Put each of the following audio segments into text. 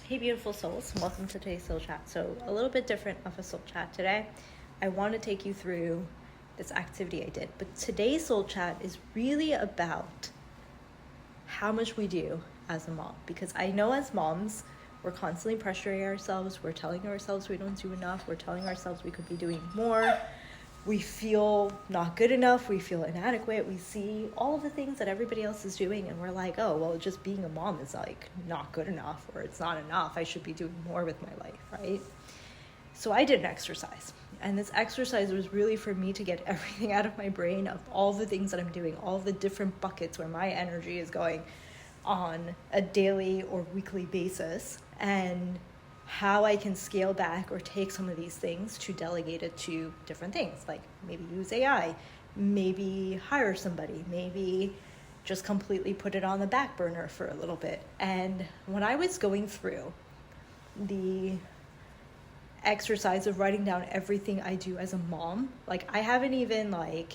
Hey beautiful souls, welcome to today's soul chat. So a little bit different of a soul chat today. I want to take you through this activity I did, but today's soul chat is really about how much we do as a mom, because I know as moms we're constantly pressuring ourselves, we're telling ourselves we don't do enough, we're telling ourselves we could be doing more, we feel not good enough, we feel inadequate, we see all of the things that everybody else is doing and we're like, oh, well, just being a mom is like not good enough, or it's not enough, I should be doing more with my life, right? So I did an exercise, and this exercise was really for me to get everything out of my brain of all the things that I'm doing, all the different buckets where my energy is going on a daily or weekly basis, and how I can scale back or take some of these things to delegate it to different things, like maybe use AI, maybe hire somebody, maybe just completely put it on the back burner for a little bit. And when I was going through the exercise of writing down everything I do as a mom, like I haven't even I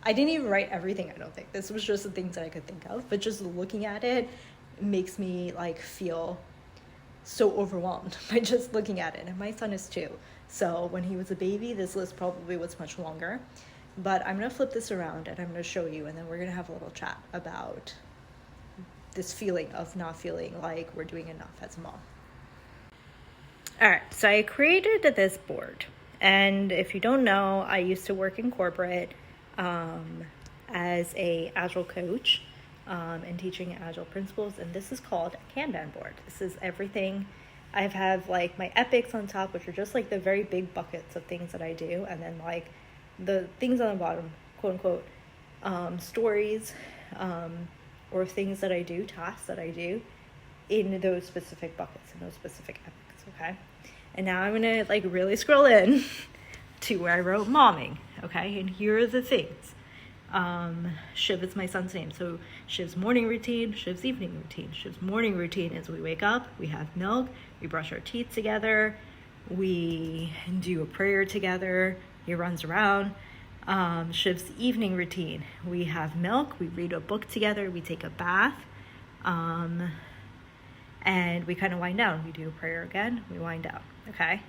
didn't even write everything, I don't think. This was just the things that I could think of, but just looking at it makes me feel so overwhelmed by just looking at it. And my son is 2, so when he was a baby this list probably was much longer, but I'm gonna flip this around and I'm gonna show you, and then we're gonna have a little chat about this feeling of not feeling like we're doing enough as a mom. All right, so I created this board, and if you don't know, I used to work in corporate as a Agile coach and teaching Agile principles, and this is called a Kanban board. This is everything. I have my epics on top, which are just the very big buckets of things that I do, and then the things on the bottom, quote unquote, stories or things that I do, tasks that I do in those specific buckets, in those specific epics, okay? And now I'm gonna really scroll in to where I wrote momming, okay? And here are the things. Shiv is my son's name, so Shiv's morning routine, Shiv's evening routine. Shiv's morning routine is we wake up, we have milk, we brush our teeth together, we do a prayer together, he runs around. Shiv's evening routine, we have milk, we read a book together, we take a bath, and we kind of wind down. We do a prayer again, we wind down, okay?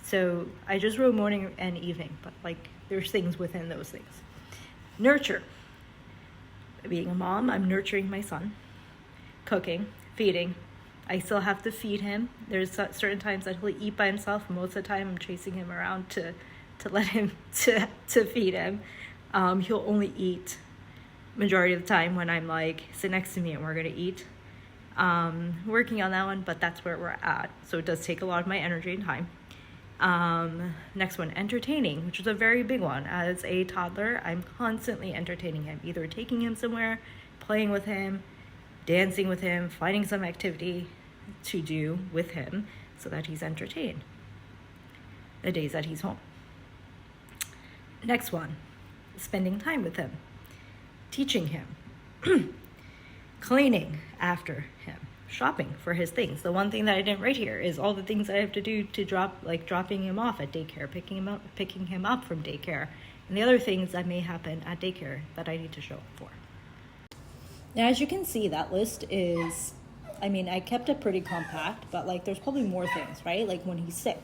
So I just wrote morning and evening, but there's things within those things. Nurture. Being a mom, I'm nurturing my son. Cooking, feeding. I still have to feed him. There's certain times that he'll eat by himself. Most of the time I'm chasing him around to let him to feed him. He'll only eat majority of the time when I'm sit next to me and we're gonna eat. Working on that one, but that's where we're at. So it does take a lot of my energy and time. Next one, entertaining, which is a very big one. As a toddler, I'm constantly entertaining him, either taking him somewhere, playing with him, dancing with him, finding some activity to do with him so that he's entertained the days that he's home. Next one, spending time with him, teaching him, cleaning after him, shopping for his things. The one thing that I didn't write here is all the things that I have to do to dropping him off at daycare, picking him up from daycare, and the other things that may happen at daycare that I need to show up for. Now, as you can see, that list is, I kept it pretty compact, but there's probably more things, right? When he's sick,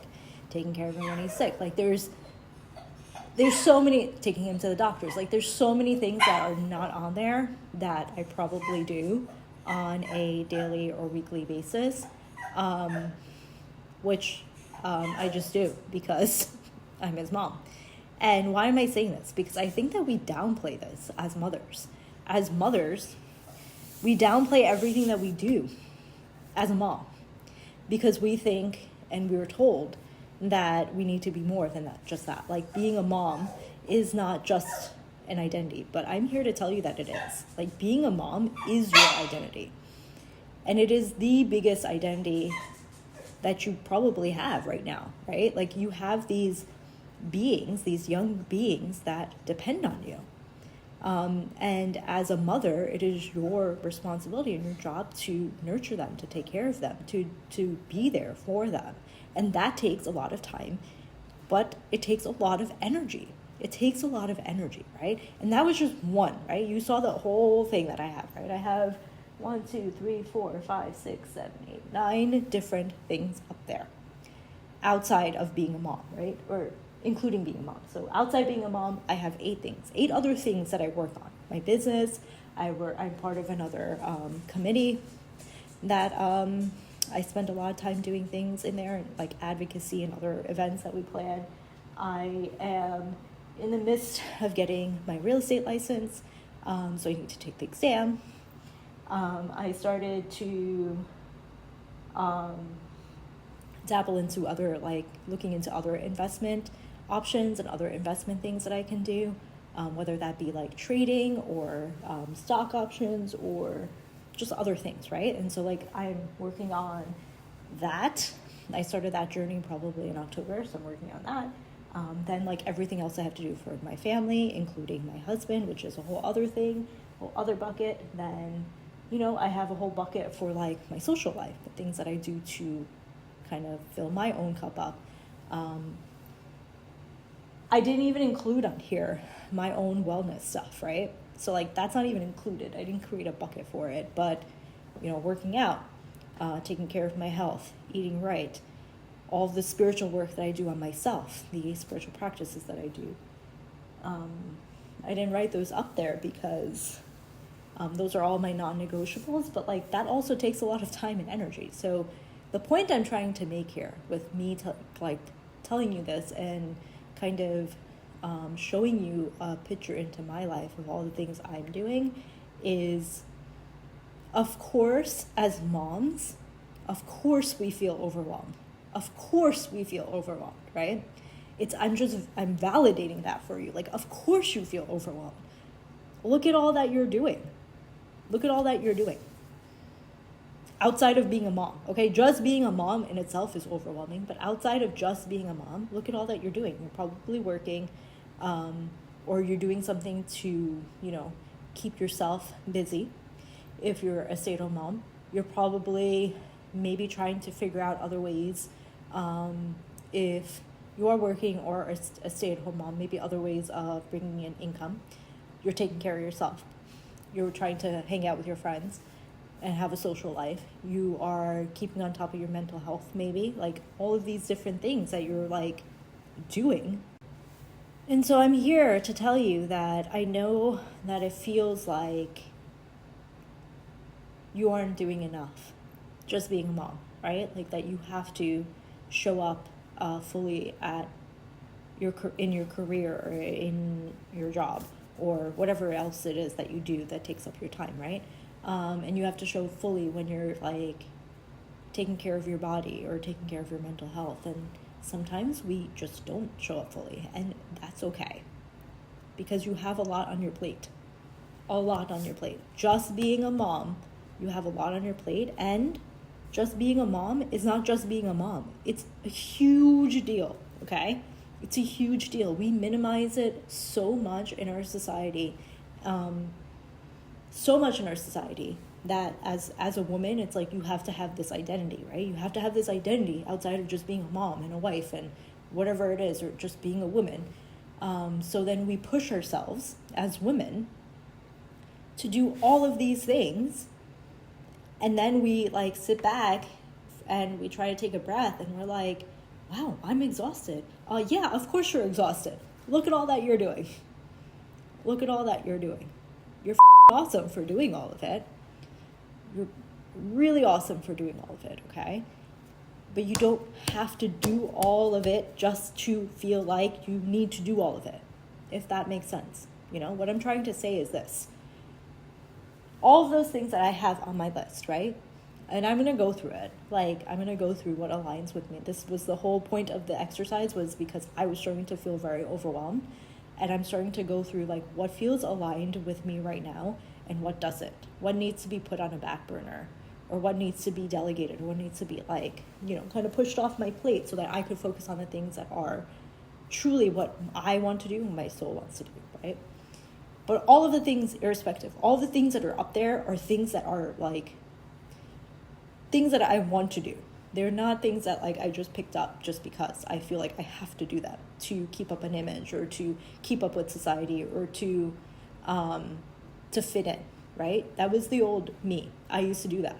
taking care of him when he's sick. There's so many, taking him to the doctors. There's so many things that are not on there that I probably do on a daily or weekly basis, which I just do because I'm his mom. And why am I saying this? Because I think that we downplay this as mothers. As mothers, we downplay everything that we do as a mom because we think, and we were told, that we need to be more than that, just that. Being a mom is not just an identity, but I'm here to tell you that it is. Being a mom is your identity. And it is the biggest identity that you probably have right now, right? You have these beings, these young beings that depend on you. And as a mother, it is your responsibility and your job to nurture them, to take care of them, to be there for them. And that takes a lot of time, but it takes a lot of energy. It takes a lot of energy, right? And that was just one, right? You saw the whole thing that I have, right? I have 1, 2, 3, 4, 5, 6, 7, 8, 9 different things up there outside of being a mom, right? Or including being a mom. So outside being a mom, I have 8 things, 8 other things that I work on. My business, I'm part of another committee that I spend a lot of time doing things in there, like advocacy and other events that we plan. I am in the midst of getting my real estate license, so I need to take the exam. I started to dabble into other, like looking into other investment options and other investment things that I can do, whether that be like trading or stock options or just other things, right? And so like I'm working on that. I started that journey probably in October, so I'm working on that. Then like everything else I have to do for my family, including my husband, which is a whole other thing, whole other bucket. Then, I have a whole bucket for like my social life, the things that I do to kind of fill my own cup up. I didn't even include on here my own wellness stuff, right? So like that's not even included. I didn't create a bucket for it, but working out, taking care of my health, eating right, all of the spiritual work that I do on myself, the spiritual practices that I do. I didn't write those up there because those are all my non-negotiables, but like that also takes a lot of time and energy. So the point I'm trying to make here with me telling you this and kind of showing you a picture into my life of all the things I'm doing is, of course, as moms, of course we feel overwhelmed. Of course we feel overwhelmed, right? I'm validating that for you. Like, of course you feel overwhelmed. Look at all that you're doing. Look at all that you're doing. Outside of being a mom, okay? Just being a mom in itself is overwhelming, but outside of just being a mom, look at all that you're doing. You're probably working, or you're doing something to, keep yourself busy. If you're a stay-at-home mom, you're probably maybe trying to figure out other ways. If you are working or a stay-at-home mom, maybe other ways of bringing in income. You're taking care of yourself. You're trying to hang out with your friends and have a social life. You are keeping on top of your mental health, maybe, like all of these different things that you're like doing. And so I'm here to tell you that I know that it feels like you aren't doing enough just being a mom, right? Like that you have to show up fully in your career or in your job or whatever else it is that you do that takes up your time, right? And you have to show fully when you're like taking care of your body or taking care of your mental health. And sometimes we just don't show up fully, and that's okay because you have a lot on your plate. A lot on your plate. Just being a mom, you have a lot on your plate, and just being a mom is not just being a mom. It's a huge deal, okay? It's a huge deal. We minimize it so much in our society. That as a woman, it's like you have to have this identity, right? You have to have this identity outside of just being a mom and a wife and whatever it is, or just being a woman. So then we push ourselves as women to do all of these things, and then we like sit back and we try to take a breath and we're like, wow, I'm exhausted. Yeah, of course you're exhausted. Look at all that you're doing. Look at all that you're doing. You're awesome for doing all of it. You're really awesome for doing all of it, okay? But you don't have to do all of it just to feel like you need to do all of it, if that makes sense. What I'm trying to say is this. All of those things that I have on my list, right? And I'm going to go through it. Like, I'm going to go through what aligns with me. This was the whole point of the exercise, was because I was starting to feel very overwhelmed. And I'm starting to go through, like, what feels aligned with me right now and what doesn't. What needs to be put on a back burner, or what needs to be delegated, or what needs to be, like, kind of pushed off my plate so that I could focus on the things that are truly what I want to do and my soul wants to do, right? But all of the things, irrespective, all the things that are up there are things that are, like, things that I want to do. They're not things that like I just picked up just because I feel like I have to do that to keep up an image or to keep up with society or to fit in, right? That was the old me. I used to do that.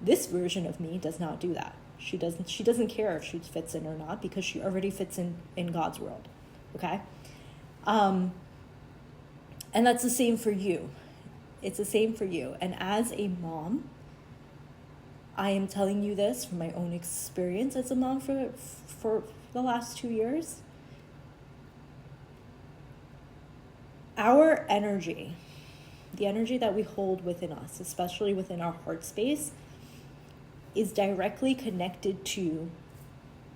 This version of me does not do that. She doesn't care if she fits in or not, because she already fits in God's world. Okay? And that's the same for you. It's the same for you. And as a mom, I am telling you this from my own experience as a mom for the last 2 years. Our energy, the energy that we hold within us, especially within our heart space, is directly connected to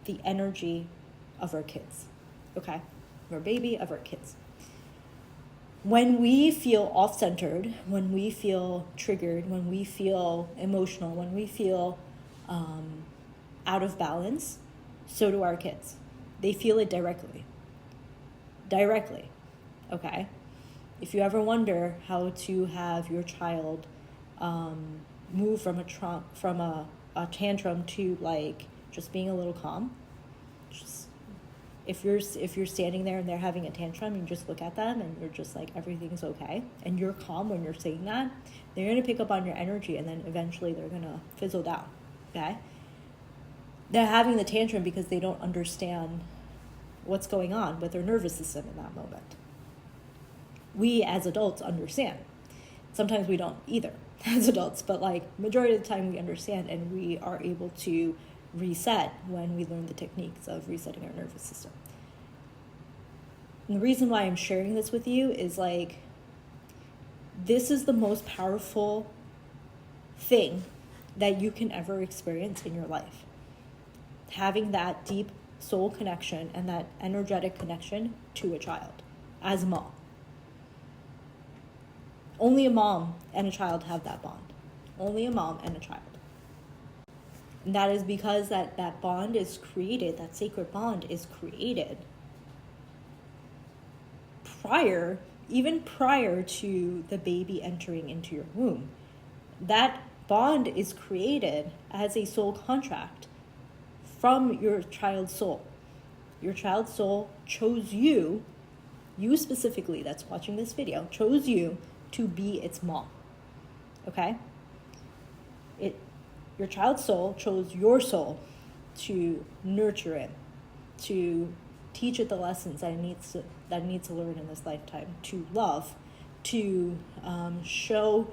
the energy of our kids, okay? Of our baby, of our kids. When we feel off-centered, when we feel triggered, when we feel emotional, when we feel out of balance, so do our kids. They feel it directly, okay? If you ever wonder how to have your child move from a tantrum to like just being a little calm, just if you're standing there and they're having a tantrum, you just look at them and you're just like, everything's okay, and you're calm when you're saying that, they're going to pick up on your energy, and then eventually they're going to fizzle down. Okay? They're having the tantrum because they don't understand what's going on with their nervous system in that moment. We as adults understand. Sometimes we don't either as adults, but like majority of the time we understand, and we are able to reset when we learn the techniques of resetting our nervous system. And the reason why I'm sharing this with you is like, this is the most powerful thing that you can ever experience in your life. Having that deep soul connection and that energetic connection to a child as a mom. Only a mom and a child have that bond. Only a mom and a child. And that is because that bond is created, that sacred bond is created even prior to the baby entering into your womb. That bond is created as a soul contract from your child's soul. Your child's soul chose you specifically that's watching this video, chose you to be its mom. Okay? Your child's soul chose your soul to nurture it, to teach it the lessons that it needs to learn in this lifetime, to love, to show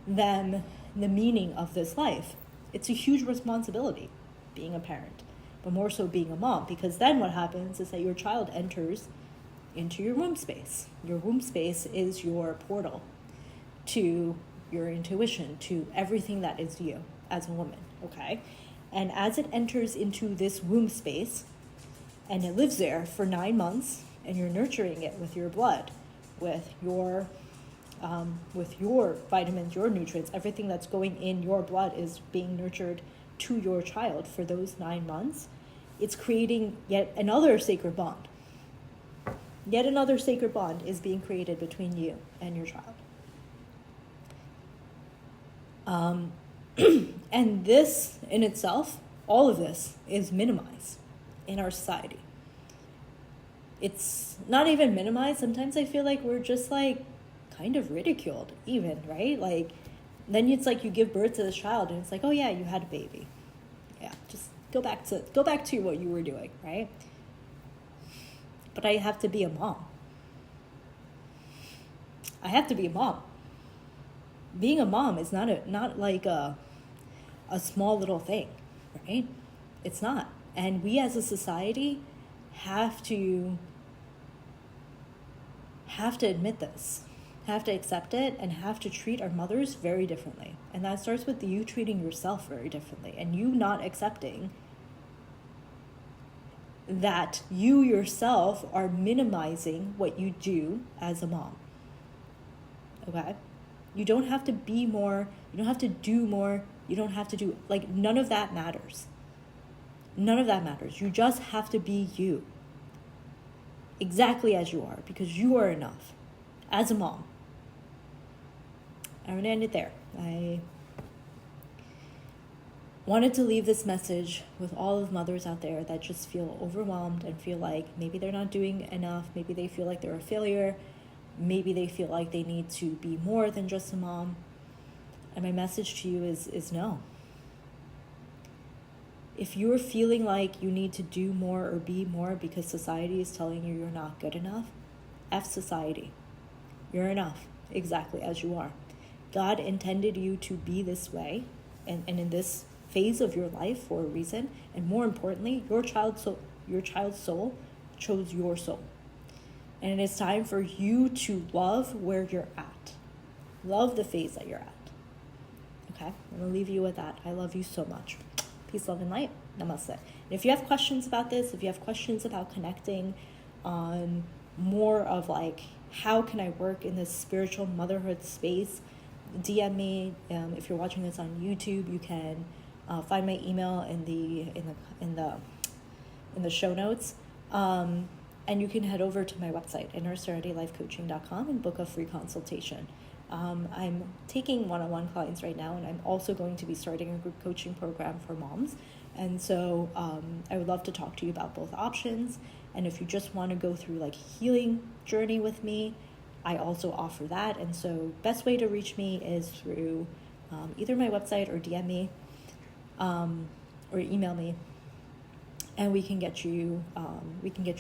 them the meaning of this life. It's a huge responsibility being a parent, but more so being a mom, because then what happens is that your child enters into your womb space. Your womb space is your portal to your intuition, to everything that is you as a woman, okay? And as it enters into this womb space, and it lives there for 9 months, and you're nurturing it with your blood, with your vitamins, your nutrients, everything that's going in your blood is being nurtured to your child for those 9 months. It's creating yet another sacred bond. Yet another sacred bond is being created between you and your child. And this in itself, all of this is minimized in our society. It's not even minimized. Sometimes I feel like we're just like kind of ridiculed even, right? Like then it's like you give birth to this child and it's like, oh yeah, you had a baby. Yeah, just go back to what you were doing, right? But I have to be a mom. I have to be a mom. Being a mom is not like a small little thing, right? It's not. And we as a society have to admit this, have to accept it, and have to treat our mothers very differently. And that starts with you treating yourself very differently, and you not accepting that you yourself are minimizing what you do as a mom. Okay? You don't have to be more, you don't have to do more, you don't have to do, like, none of that matters. None of that matters. You just have to be you. Exactly as you are, because you are enough as a mom. I'm going to end it there. I wanted to leave this message with all of mothers out there that just feel overwhelmed and feel like maybe they're not doing enough, maybe they feel like they're a failure, maybe they feel like they need to be more than just a mom. And my message to you is no. If you're feeling like you need to do more or be more because society is telling you you're not good enough, F society. You're enough, exactly as you are. God intended you to be this way and in this phase of your life for a reason. And more importantly, your child's soul chose your soul. And it is time for you to love where you're at. Love the phase that you're at. Okay? I'm going to leave you with that. I love you so much. Peace, love, and light. Namaste. And if you have questions about this, if you have questions about connecting on more of like, how can I work in this spiritual motherhood space, DM me. If you're watching this on YouTube, you can find my email in the show notes. And you can head over to my website, innerserenityLifeCoaching.com, and book a free consultation. I'm taking one-on-one clients right now, and I'm also going to be starting a group coaching program for moms. And so I would love to talk to you about both options. And if you just want to go through like healing journey with me, I also offer that. And so best way to reach me is through either my website or DM me or email me. And we can get you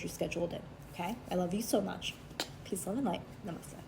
scheduled in. Okay? I love you so much. Peace, love, and light. Namaste.